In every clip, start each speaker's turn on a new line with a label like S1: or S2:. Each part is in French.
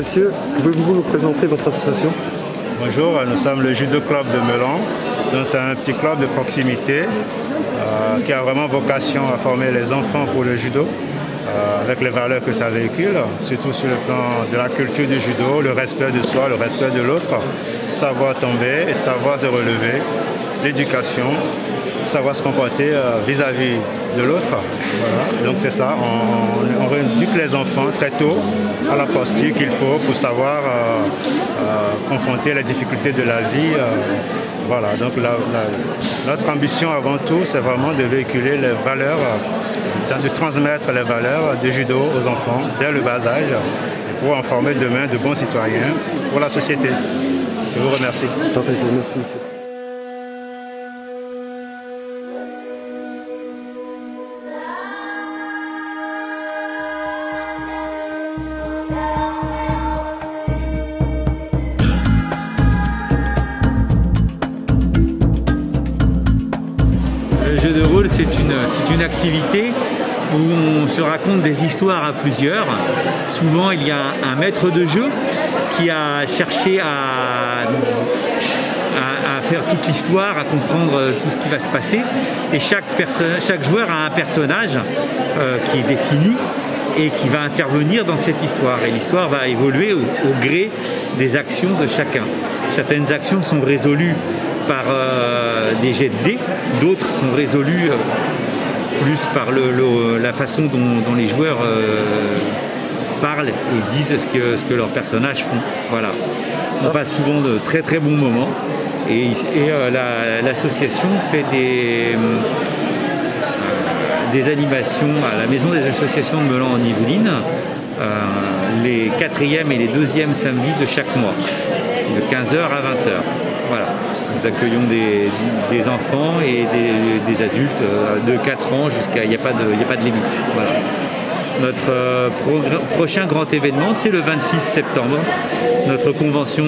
S1: monsieur, pouvez-vous nous présenter votre association?
S2: Bonjour, nous sommes le Judo Club de Melun. C'est un petit club de proximité qui a vraiment vocation à former les enfants pour le judo, avec les valeurs que ça véhicule, surtout sur le plan de la culture du judo, le respect de soi, le respect de l'autre, savoir tomber et savoir se relever, l'éducation, savoir se comporter vis-à-vis de l'autre. Voilà. Donc c'est ça, on éduque les enfants très tôt à la posture qu'il faut pour savoir confronter les difficultés de la vie. Voilà, donc notre ambition avant tout, c'est vraiment de véhiculer les valeurs, de transmettre les valeurs du judo aux enfants dès le bas âge pour en former demain de bons citoyens pour la société. Je vous remercie.
S1: Parfait, merci monsieur.
S3: Le jeu de rôle, c'est une activité où on se raconte des histoires à plusieurs. Souvent, il y a un maître de jeu qui a cherché à faire toute l'histoire, à comprendre tout ce qui va se passer. Et chaque joueur a un personnage qui est défini et qui va intervenir dans cette histoire. Et l'histoire va évoluer au gré des actions de chacun. Certaines actions sont résolues par des jets de dés, d'autres sont résolues plus par la façon dont les joueurs parlent et disent ce que leurs personnages font. Voilà. On passe souvent de très très bons moments et l'association fait des animations à la maison des associations de Melun en Yvelines les 4e et les 2e samedis de chaque mois, de 15h à 20h. Voilà. Nous accueillons des enfants et des adultes de 4 ans jusqu'à... Il n'y a pas de limite. Voilà. Notre prochain grand événement, c'est le 26 septembre. Notre convention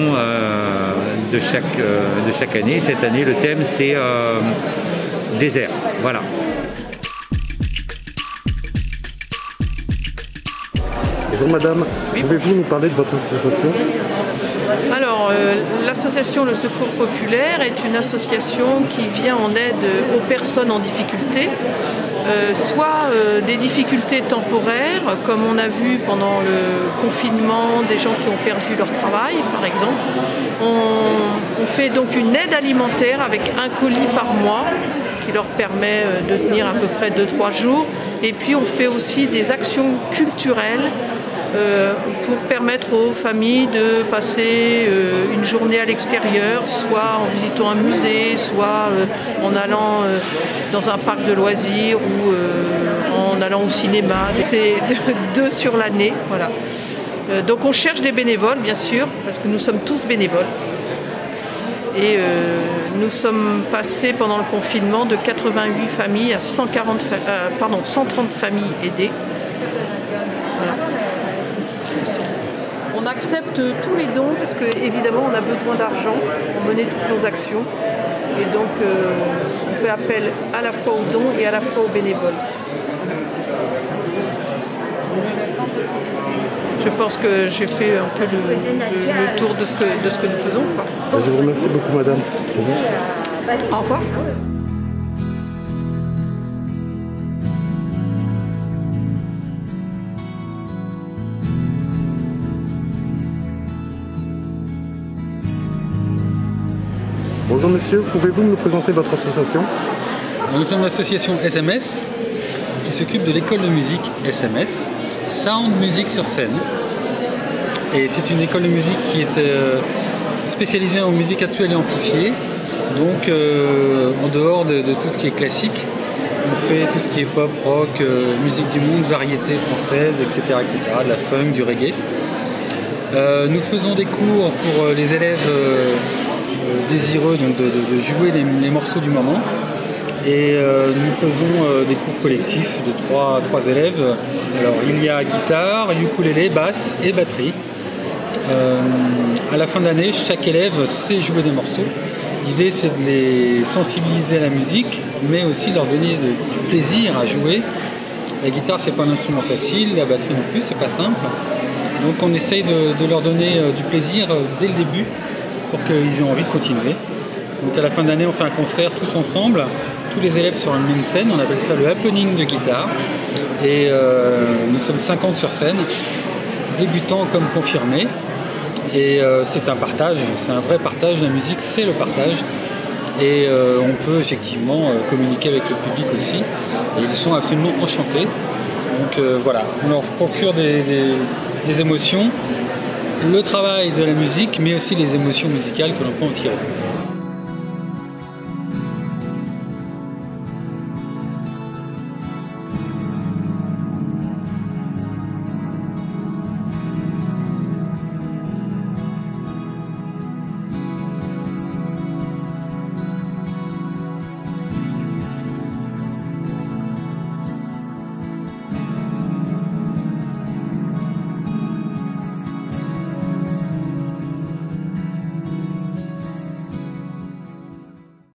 S3: de chaque année. Cette année, le thème, c'est désert. Voilà.
S1: Bonjour madame,
S4: oui.
S1: Pouvez-vous nous parler de votre association?
S4: Alors, l'association Le Secours Populaire est une association qui vient en aide aux personnes en difficulté, soit des difficultés temporaires, comme on a vu pendant le confinement, des gens qui ont perdu leur travail, par exemple. On fait donc une aide alimentaire avec un colis par mois, qui leur permet de tenir à peu près 2-3 jours. Et puis on fait aussi des actions culturelles pour permettre aux familles de passer une journée à l'extérieur, soit en visitant un musée, soit en allant dans un parc de loisirs ou en allant au cinéma. C'est 2 sur l'année. Voilà. Donc on cherche des bénévoles, bien sûr, parce que nous sommes tous bénévoles. Et nous sommes passés pendant le confinement de 88 familles à 130 familles aidées. Voilà. On accepte tous les dons parce qu'évidemment on a besoin d'argent pour mener toutes nos actions. Et donc on fait appel à la fois aux dons et à la fois aux bénévoles. Je pense que j'ai fait un peu le tour de ce que nous faisons. Quoi.
S1: Je vous remercie beaucoup madame.
S4: Au revoir.
S1: Bonjour monsieur, pouvez-vous nous présenter votre association?
S5: Nous sommes l'association SMS qui s'occupe de l'école de musique SMS, Sound Musique sur scène. Et c'est une école de musique qui est spécialisée en musique actuelle et amplifiée. Donc en dehors de tout ce qui est classique, on fait tout ce qui est pop, rock, musique du monde, variété française, etc., etc., de la funk, du reggae. Nous faisons des cours pour les élèves désireux donc de jouer les morceaux du moment. Et nous faisons des cours collectifs de 3 élèves. Alors il y a guitare, ukulélé, basse et batterie. À la fin de l'année, chaque élève sait jouer des morceaux. L'idée c'est de les sensibiliser à la musique, mais aussi de leur donner du plaisir à jouer. La guitare c'est pas un instrument facile, la batterie non plus, c'est pas simple. Donc on essaye de leur donner du plaisir dès le début pour qu'ils aient envie de continuer. Donc à la fin de l'année, on fait un concert tous ensemble, tous les élèves sur la même scène, on appelle ça le happening de guitare. Et nous sommes 50 sur scène, débutants comme confirmés. Et c'est un partage, c'est un vrai partage, la musique c'est le partage. Et on peut effectivement communiquer avec le public aussi. Et ils sont absolument enchantés. Donc voilà, on leur procure des émotions, le travail de la musique, mais aussi les émotions musicales que l'on peut en tirer.